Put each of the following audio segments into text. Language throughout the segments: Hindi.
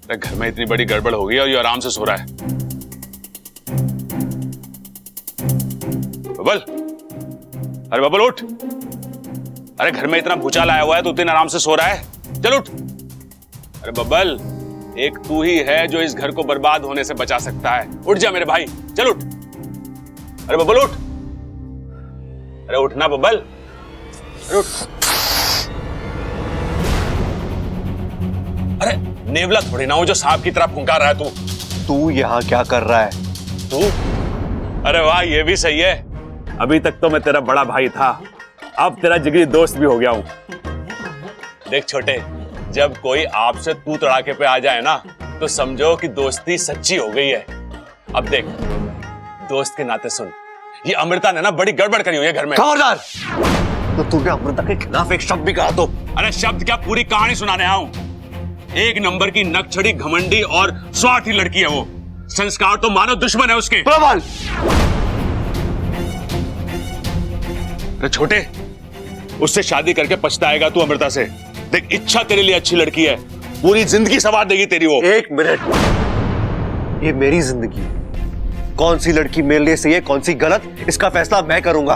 अरे घर में इतनी बड़ी गड़बड़ हो गई और ये आराम से सो रहा है। बबल, अरे बबल उठ। अरे घर में इतना भूचाल आया हुआ है तो इतने आराम से सो रहा है, चल उठ। अरे बबल, एक तू ही है जो इस घर को बर्बाद होने से बचा सकता है। उठ जा मेरे भाई, चल उठ। अरे बबल उठ, अरे उठना बबल, अरे उठ। अरे नेवला थोड़ी ना हो जो सांप की तरह फुंकार रहा है तू यहाँ क्या कर रहा है? तू? अरे वाह, ये भी सही है। अभी तक तो मैं तेरा बड़ा भाई था, अब तेरा जिगरी दोस्त भी हो गया हूं। देख छोटे, जब कोई आपसे तू तड़ाके पे आ जाए ना तो समझो कि दोस्ती सच्ची हो गई है। अब देख, दोस्त के नाते सुन, ये अमृता ने ना बड़ी गड़बड़ करी हुई है घर में। खबरदार! तो तूने अमृता के खिलाफ एक शब्द भी कहा तो? अरे शब्द क्या, पूरी कहानी सुनाने आया हूं। एक नंबर की नकछड़ी, घमंडी और स्वार्थी लड़की है वो। संस्कार तो मानो दुश्मन है उसके। प्रबल! अरे छोटे, उससे शादी करके पछताएगा तू अमृता से। देख, इच्छा तेरे लिए अच्छी लड़की है, पूरी जिंदगी संवार देगी तेरी वो। एक मिनट, ये मेरी जिंदगी है। कौन सी लड़की मेरे लिए सही है, कौन सी गलत, इसका फैसला मैं करूंगा।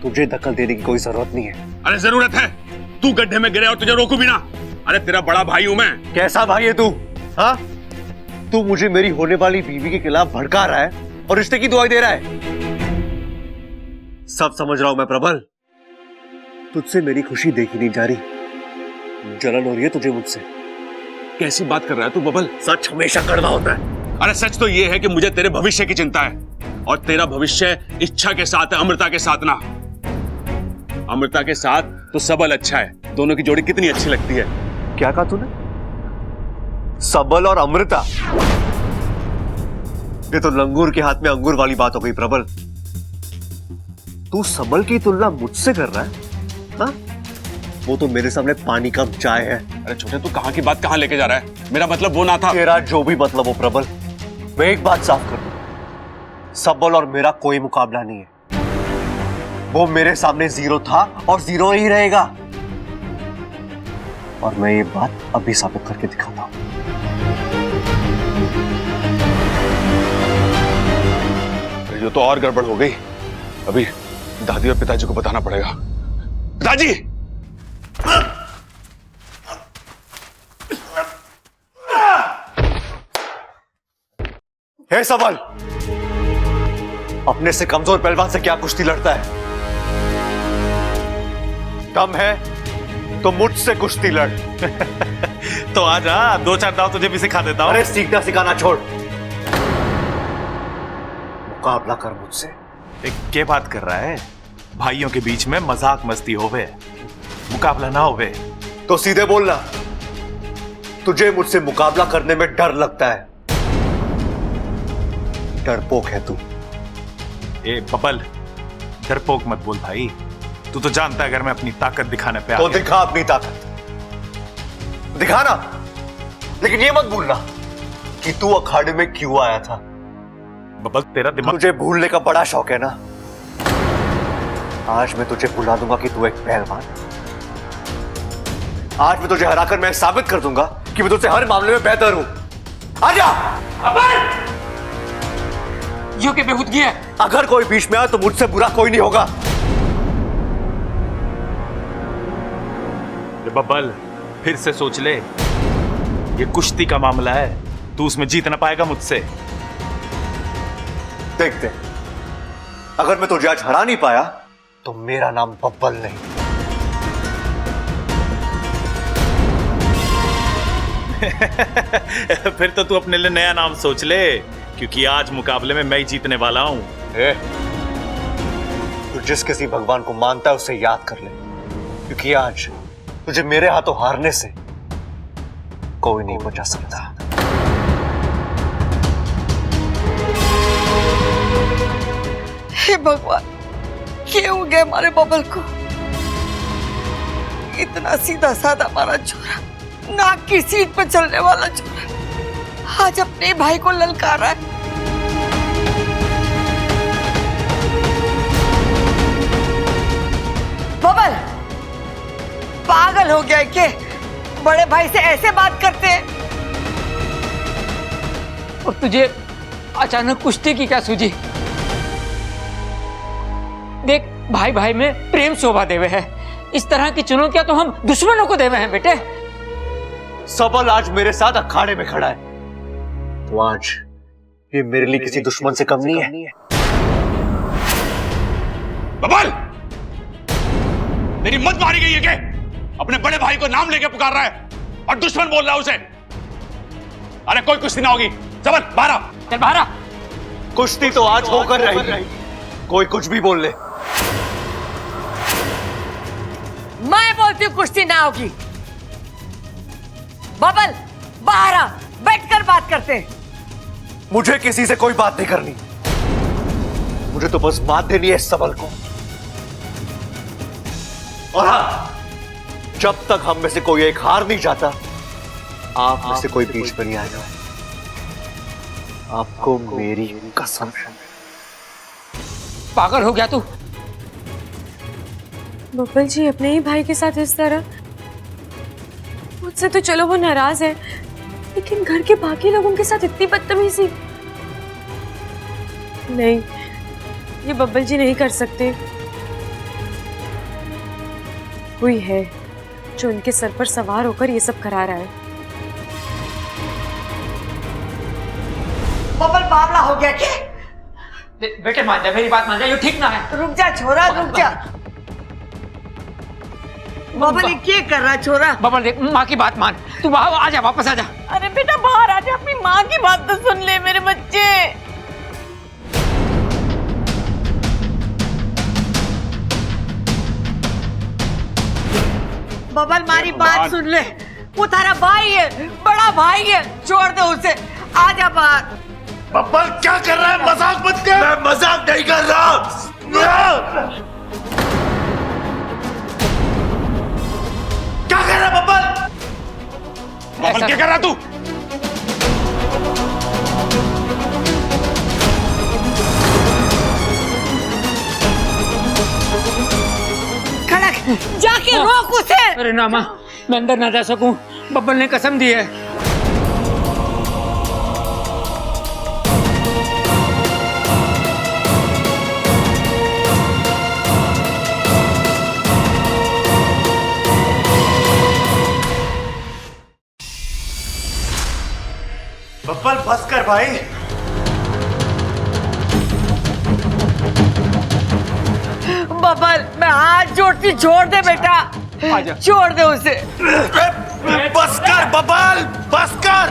तुझे दखल देने की कोई जरूरत नहीं है। अरे जरूरत है, तू गड्ढे में गिरे और तुझे रोकू भी ना। अरे तेरा बड़ा भाई हूं मैं। कैसा भाई है तू? हाँ, तू मुझे मेरी होने वाली बीवी के खिलाफ भड़का रहा है और रिश्ते की दुआई दे रहा है। सब समझ रहा हूं मैं प्रबल, तुझसे मेरी खुशी देखी नहीं जा रही। जलन हो रही है तुझे मुझसे। कैसी बात कर रहा है तू बबल? सच हमेशा कड़वा होता है। अरे सच तो ये है कि मुझे तेरे भविष्य की चिंता है, और तेरा भविष्य इच्छा के साथ है, अमृता के साथ ना। अमृता के साथ तो सबल अच्छा है, दोनों की जोड़ी कितनी अच्छी लगती है। क्या कहा तूने? सबल और अमृता? ये तो लंगूर के हाथ में अंगूर वाली बात हो गई प्रबल। तू सबल की तुलना मुझसे कर रहा है? हाँ? वो तो मेरे सामने पानी कम चाय है। अरे छोटे, तू कहां की बात कहां लेके जा रहा है? मेरा मतलब वो ना था। तेरा जो भी मतलब हो प्रबल, मैं एक बात साफ कर दूं, सबल और मेरा कोई मुकाबला नहीं है। वो मेरे सामने जीरो था और जीरो ही रहेगा, और मैं ये बात अभी साबित करके दिखाता हूं। ये तो और गड़बड़ हो गई। अभी दादी और पिताजी को बताना पड़ेगा। पिताजी! हे सबल, अपने से कमजोर पहलवान से क्या कुश्ती लड़ता है? कम है तो मुझसे कुश्ती लड़। तो आजा, दो चार दाव तुझे भी सिखा देता हूं। अरे सीखना सिखाना छोड़, मुकाबला कर मुझसे। क्या बात कर रहा है? भाइयों के बीच में मजाक मस्ती होवे, मुकाबला ना होवे। तो सीधे बोलना, तुझे मुझसे मुकाबला करने में डर लगता है। डरपोक है तू। ए बबल, डरपोक मत बोल भाई। तू तो जानता है अगर मैं अपनी ताकत दिखाने पे आ तो गया। दिखा अपनी ताकत, दिखाना, लेकिन ये मत भूलना कि तू अखाड़े में क्यों आया था। बबल तेरा दिमाग, तुझे भूलने का बड़ा शौक है ना। आज मैं तुझे भुला दूंगा कि तू एक पहलवान। आज मैं तुझे हराकर मैं साबित कर दूंगा कि मैं तुझसे हर मामले में बेहतर हूं। आजा! यो के बेहूदगी है। अगर कोई बीच में आए तो मुझसे बुरा कोई नहीं होगा। बबल फिर से सोच ले, ये कुश्ती का मामला है, तू उसमें जीत ना पाएगा मुझसे। देखते, अगर मैं तुझे आज हरा नहीं पाया तो मेरा नाम बब्बल नहीं। फिर तो तू अपने लिए नया नाम सोच ले, क्योंकि आज मुकाबले में मैं ही जीतने वाला हूं। तू जिस किसी भगवान को मानता है उसे याद कर ले, क्योंकि आज तुझे मेरे हाथों हारने से कोई नहीं बचा सकता। हे भगवान, क्या हो गया हमारे बबल को? इतना सीधा साधा हमारा छोरा, नाक की सीट पर चलने वाला छोरा, आज अपने भाई को ललकारा है। बबल पागल हो गया है क्या? बड़े भाई से ऐसे बात करते हैं? और तुझे अचानक कुश्ती की क्या सूझी? देख, भाई भाई में प्रेम शोभा देवे है। इस तरह की चुनौतियां तो हम दुश्मनों को देवे हैं बेटे। सबल आज मेरे साथ अखाड़े में खड़ा है, तो आज ये मेरे लिए किसी दुश्मन से कम नहीं है। बबल, मेरी मत मारी गई है क्या? अपने बड़े भाई को नाम लेके पुकार रहा है और दुश्मन बोल रहा है उसे। अरे कोई कुश्ती ना होगी। सबल बाहर आ। चल बाहर आ। कुश्ती तो आज होकर रही, कोई कुछ भी बोल ले। मैं बोलती हूँ कुश्ती ना होगी। बबल बाहर आ, बैठकर बात करते हैं। मुझे किसी से कोई बात नहीं करनी, मुझे तो बस मात देनी है इस सबल को। और हाँ, जब तक हम में से कोई एक हार नहीं जाता, आप में से कोई बीच में नहीं आएगा। आपको मेरी कसम। पागल हो गया तू? बब्बल जी, अपने ही भाई के साथ इस तरह? मुझसे तो चलो वो नाराज है, लेकिन घर के बाकी लोगों के साथ इतनी बदतमीजी नहीं, ये बब्बल जी नहीं कर सकते। कोई है जो उनके सर पर सवार होकर ये सब करा रहा है। बबल मामला हो गया क्या? बेटे मान जा, मेरी बात मान जा, ये ठीक ना है। रुक जा छोरा, रुक जा। बबल ये क्या कर रहा है छोरा? बबल देख, माँ की बात मान, तू वहां आ जा, वापस आ जा। अरे बेटा बाहर आ जा, अपनी माँ की बात तो सुन ले मेरे बच्चे। बबल मारी बात सुन ले, वो तारा भाई है, बड़ा भाई है, छोड़ दे उसे, आ जा बाहर। बब्बल क्या कर रहा है? मजाक मत कर। मैं मजाक नहीं कर रहा। क्या कर रहा है बब्बल? बबल क्या कर रहा तू? खड़क जाके रोक उसे। अरे ना माँ, मैं अंदर ना जा सकूं, बब्बल ने कसम दी है। बब्बल बस कर भाई। बबल मैं हाथ जोड़ती, छोड़ दे बेटा, छोड़ दे उसे। बस कर बब्बल, बस कर।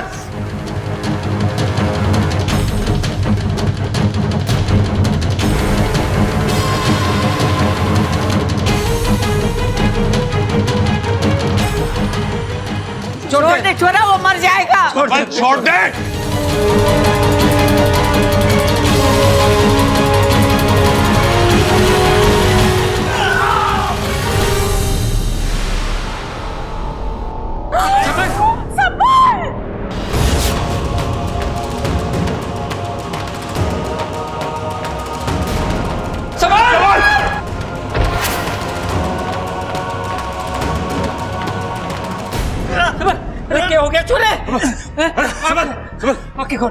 छोड़ दे छोरा, वो मर जाएगा। बबल छोड़ दे। क्या हो गया छोरे? आंखें खोल।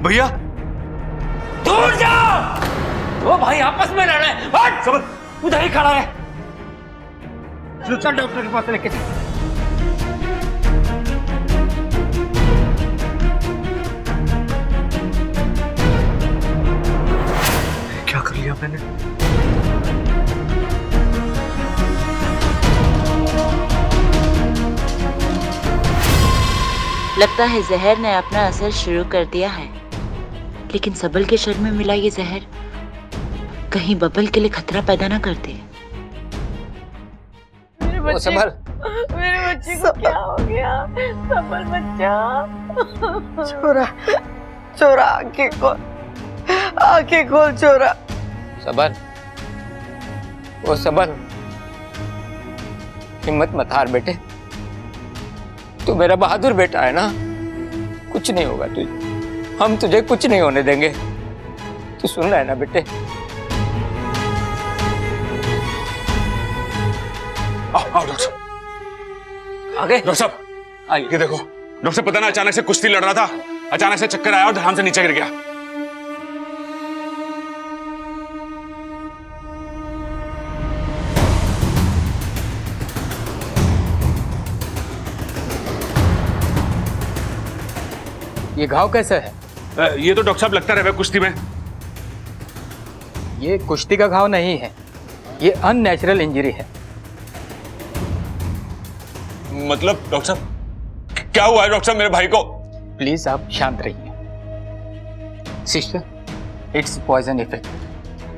भैया दूर जाओ, वो भाई आपस में लड़ रहे हैं। हट, उधर ही खड़ा है। चल डॉक्टर के पास लेके चल। क्या कर लिया मैंने? लगता है जहर ने अपना असर शुरू कर दिया है, लेकिन सबल के शरीर में मिला ये जहर कहीं बबल के लिए खतरा पैदा ना कर दे। मेरे बच्चे को क्या हो गया? सबल बच्चा। छोरा छोरा, आंखें खोल, आंखें खोल छोरा। सबल, वो सबल, हिम्मत मत हार बेटे, तू मेरा बहादुर बेटा है ना, कुछ नहीं होगा तुझे, हम तुझे कुछ नहीं होने देंगे। तू सुन रहा है ना बेटे? आओ डॉक्टर साहब। आगे डॉक्टर साहब आइए। ये देखो डॉक्टर साहब, पता ना अचानक से कुश्ती लड़ रहा था, अचानक से चक्कर आया और धड़ाम से नीचे गिर गया। ये घाव कैसा है? ये तो डॉक्टर साहब लगता रहे कुश्ती में। ये कुश्ती का घाव नहीं है, ये अननेचुरल इंजरी है। मतलब डॉक्टर साहब क्या हुआ है डॉक्टर साहब मेरे भाई को? प्लीज आप शांत रहिए। Sister, it's poison effect.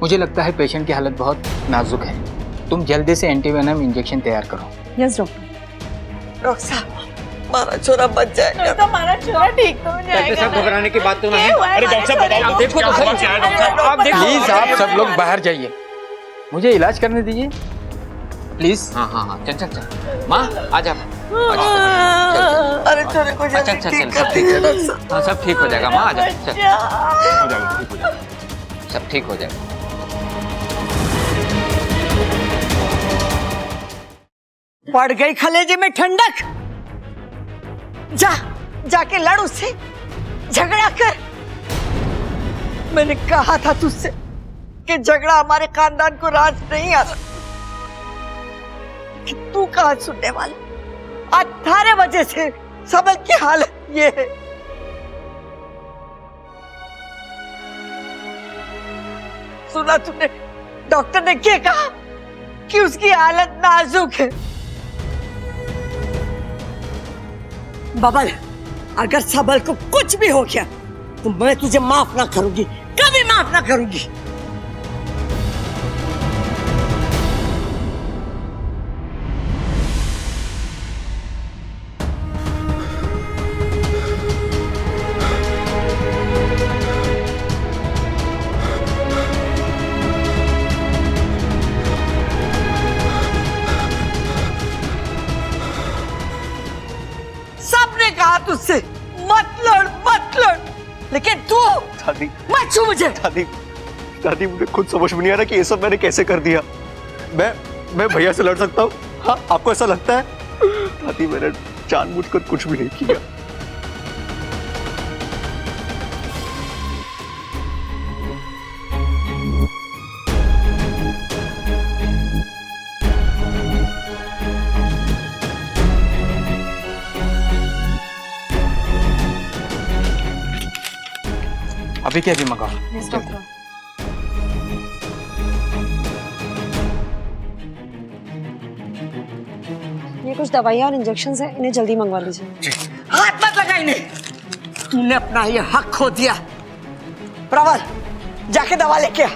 मुझे लगता है पेशेंट की हालत बहुत नाजुक है। तुम जल्दी से एंटीवेनम इंजेक्शन तैयार करो। Yes doctor. डॉक्टर साहब हमारा छोरा बच जाएगा। तो हमारा छोरा ठीक तो हो जाएगा। सब घबराने की बात तो नहीं। अरे डॉक्टर साहब बताओ तो देखो तो क्या हुआ, सही। क्या है डॉक्टर साहब? आप देखो। प्लीज आप सब लोग बाहर जाइए, मुझे इलाज करने दीजिए प्लीज। हाँ हाँ हाँ, चल चल चल। माँ आ जा। अरे छोरे को अच्छा जल्दी अच्छा ठीक चल, कर सब ठीक दीजिए है। डॉक्टर साहब। हाँ सब ठीक हो जाएगा माँ, आ जा। चल, हो जाएगा, ठीक हो जाएगा। सब ठीक हो जाएगा। पड़ गई खलेजे में ठंडक। जा जाके लड़ उससे, झगड़ा कर। मैंने कहा था तुझसे कि झगड़ा हमारे खानदान को राज नहीं आता। कि तू कहाँ सुनने वाला। 18 बजे से सबल की हालत ये है। सुना तूने डॉक्टर ने क्या कहा कि उसकी हालत नाजुक है। बबल, अगर सबल को कुछ भी हो गया तो मैं तुझे माफ ना करूंगी, कभी माफ ना करूंगी। सबने कहा तुझसे मत लड़, लेकिन तू दादी, मत छू मुझे। दादी मुझे खुद समझ में नहीं आ रहा कि ये सब मैंने कैसे कर दिया। मैं भैया से लड़ सकता हूँ? हाँ, आपको ऐसा लगता है? दादी मैंने जानबूझकर कुछ भी नहीं किया। अभी क्या भी मंगाओ। Yes doctor. ये कुछ दवाइयाँ और इंजेक्शन है, इन्हें जल्दी मंगवा लीजिए। हाथ मत लगा इन्हें, तूने अपना ये हक खो दिया। प्रबल, जाके दवा लेके आ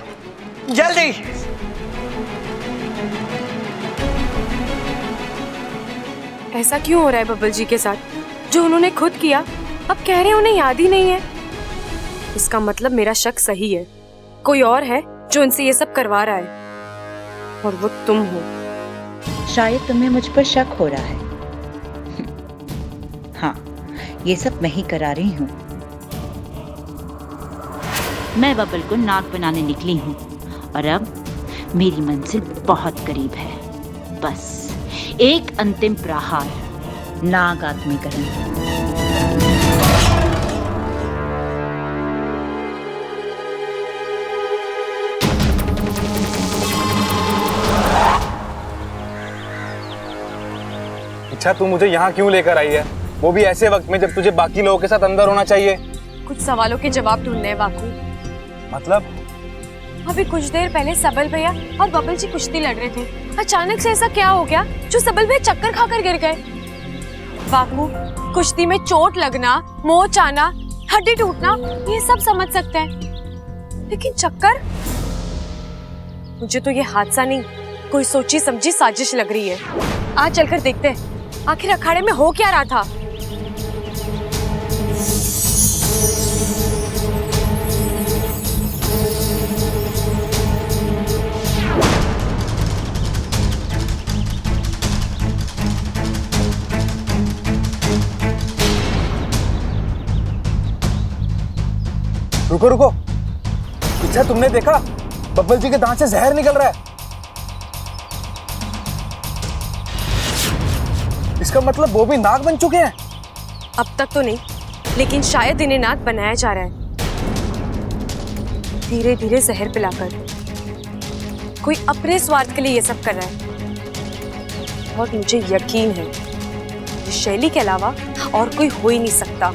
जल्दी। ऐसा क्यों हो रहा है बब्बल जी के साथ? जो उन्होंने खुद किया अब कह रहे हैं उन्हें याद ही नहीं है। इसका मतलब मेरा शक सही है, कोई और है जो उनसे ये सब करवा रहा है और वो तुम हो। शायद तुम्हें मुझ पर शक हो रहा है। हाँ, ये सब मैं ही करा रही हूँ। मैं बबल को नाग बनाने निकली हूँ और अब मेरी मंजिल बहुत करीब है। बस एक अंतिम प्रहार, नाग आत्मीकरण। अच्छा, तू मुझे यहाँ क्यों लेकर आई है? वो भी ऐसे वक्त में जब तुझे बाकी लोगों के साथ अंदर होना चाहिए। कुछ सवालों के जवाब ढूंढने हैं बाकू। मतलब? अभी कुछ देर पहले सबल भैया और बबल जी कुश्ती लड़ रहे थे। अचानक से ऐसा क्या हो गया जो सबल भैया चक्कर खाकर गिर गए? बाकू, कुश्ती में चोट लगना, मोच आना, हड्डी टूटना, ये सब समझ सकते हैं, लेकिन चक्कर? मुझे तो ये हादसा नहीं, कोई सोची समझी साजिश लग रही है। आज चलकर देखते हैं आखिर अखाड़े में हो क्या रहा था। रुको रुको, पीछे तुमने देखा? बब्बल जी के दांत से जहर निकल रहा है। इसका मतलब वो भी नाग बन चुके हैं? अब तक तो नहीं, लेकिन शायद इन्हें नाग बनाया जा रहा है, धीरे धीरे जहर पिलाकर। कोई अपने स्वार्थ के लिए ये सब कर रहा है, और मुझे यकीन है कि शैली के अलावा और कोई हो ही नहीं सकता।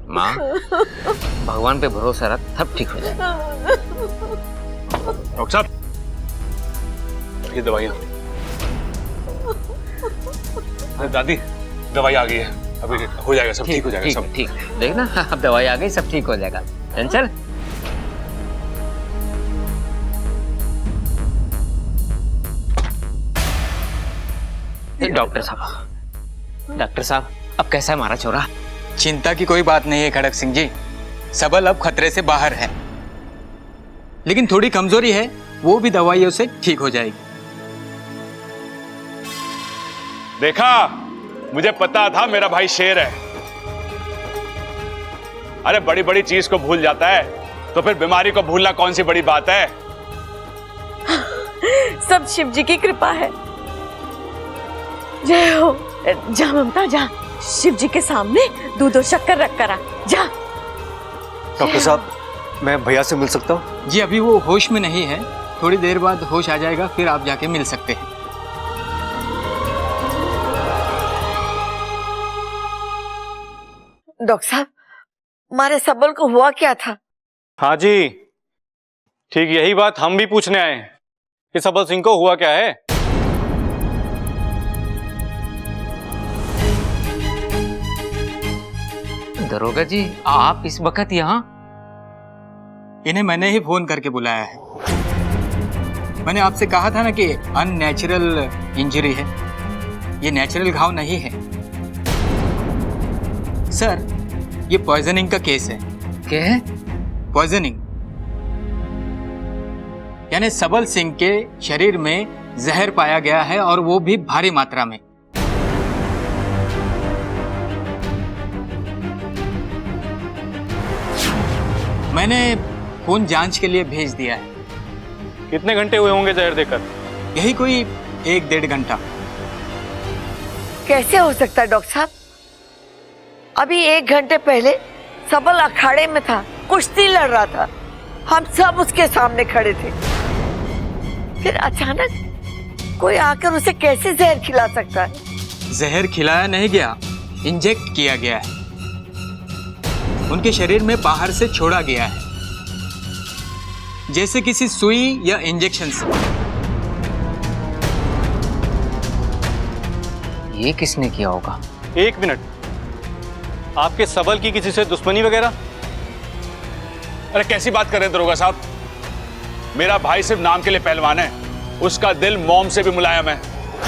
माँ, भगवान पे भरोसा रख, सब ठीक हो जाएगा। डॉक्टर साहब, ये दवाइयाँ। अरे दादी, दवाई आ गई है, अभी हो जाएगा, सब ठीक हो जाएगा सब। ठीक, देखना अब दवाई आ गई, सब ठीक हो जाएगा। चंचल, डॉक्टर साहब, अब कैसा है हमारा छोरा? चिंता की कोई बात नहीं है खड़क सिंह जी, सबल अब खतरे से बाहर है, लेकिन थोड़ी कमजोरी है, वो भी दवाइयों से ठीक हो जाएगी। देखा, मुझे पता था मेरा भाई शेर है। अरे बड़ी बड़ी चीज को भूल जाता है, तो फिर बीमारी को भूलना कौन सी बड़ी बात है? सब शिव जी की कृपा है। जय हो। जा ममता जा, शिव जी के सामने दूध और शक्कर रख कर आ, जा। डॉक्टर साहब, मैं भैया से मिल सकता हूँ? जी अभी वो होश में नहीं है, थोड़ी देर बाद होश आ जाएगा, फिर आप जाके मिल सकते हैं। डॉक्टर साहब, हमारे सबल को हुआ क्या था? हाँ जी, ठीक यही बात हम भी पूछने आए कि सबल सिंह को हुआ क्या है। दरोगा जी, आप इस वक्त यहाँ? इन्हें मैंने ही फोन करके बुलाया है। मैंने आपसे कहा था ना कि अननेचुरल इंजरी है, ये नेचुरल घाव नहीं है। सर, ये पॉइजनिंग का केस है। क्या है? पॉइजनिंग यानी सबल सिंह के शरीर में जहर पाया गया है, और वो भी भारी मात्रा में। मैंने खून जांच के लिए भेज दिया है। कितने घंटे हुए होंगे जहर देकर? यही कोई 1-1.5 घंटा। कैसे हो सकता है डॉक्टर साहब? अभी 1 घंटे पहले सबल अखाड़े में था, कुश्ती लड़ रहा था, हम सब उसके सामने खड़े थे। फिर अचानक कोई आकर उसे कैसे जहर खिला सकता है? जहर खिलाया नहीं गया, इंजेक्ट किया गया है। उनके शरीर में बाहर से छोड़ा गया है, जैसे किसी सुई या इंजेक्शन से। ये किसने किया होगा? 1 मिनट, आपके सबल की किसी से दुश्मनी वगैरह? अरे कैसी बात कर रहे हैं दरोगा साहब? मेरा भाई सिर्फ नाम के लिए पहलवान है, उसका दिल मोम से भी मुलायम है।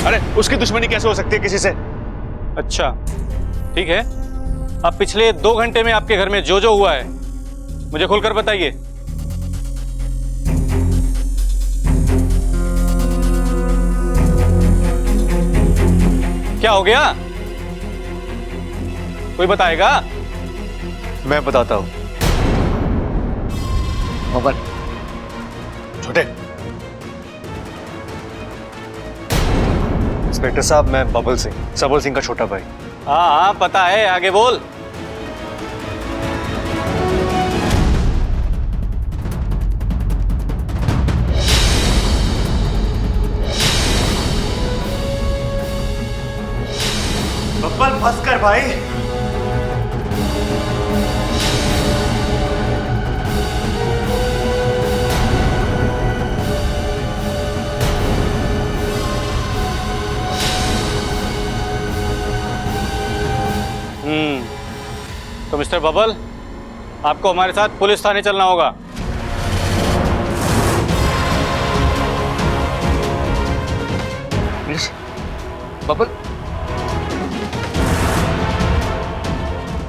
अरे उसकी दुश्मनी कैसे हो सकती है किसी से? अच्छा ठीक है, अब पिछले 2 घंटे में आपके घर में जो जो हुआ है मुझे खुलकर बताइए। क्या हो गया? कोई बताएगा? मैं बताता हूँ। बबल, छोटे, इंस्पेक्टर साहब, मैं बबल सिंह, सबल सिंह का छोटा भाई। हाँ पता है, आगे बोल। बब्बल फंस कर भाई। तो मिस्टर बबल, आपको हमारे साथ पुलिस थाने चलना होगा। पुलिस? बबल,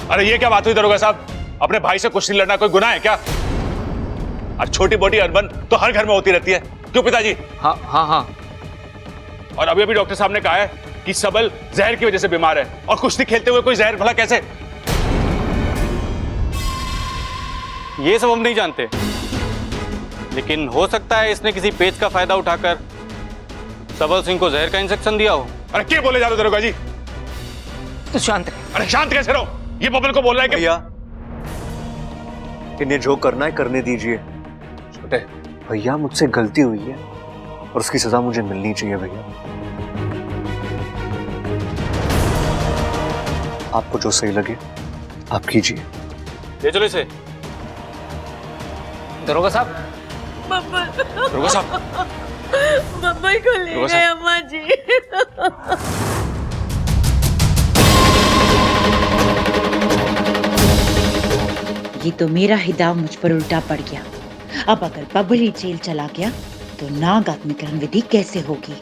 अरे ये क्या बात हुई दरोगा साहब? अपने भाई से कुश्ती लड़ना कोई गुनाह है क्या? और छोटी मोटी अनबन तो हर घर में होती रहती है, क्यों पिताजी? हाँ हाँ हाँ। और अभी अभी डॉक्टर साहब ने कहा है कि सबल जहर की वजह से बीमार है, और कुश्ती खेलते हुए कोई जहर भला कैसे? ये सब हम नहीं जानते, लेकिन हो सकता है इसने किसी पेच का फायदा उठाकर सबल सिंह को जहर का इंजेक्शन दिया हो। अरे क्या बोले जा रहे हो तेरे को जी? तो शांत रहे। अरे शांत कैसे रहो? ये बबल को बोल रहा है कि भैया इन्हें जो करना है करने दीजिए। छोटे भैया मुझसे गलती हुई है और उसकी सजा मुझे मिलनी चाहिए भैया। आपको जो सही लगे आप कीजिए। ले चलो इसे। दरोगा साहब, रुको साहब, बब्बल को ले रुको गए साहब। अम्मा जी। ये तो मेरा ही दाव मुझ पर उल्टा पड़ गया। अब अगर बबली जेल चला गया तो नाग आत्मीकरण विधि कैसे होगी?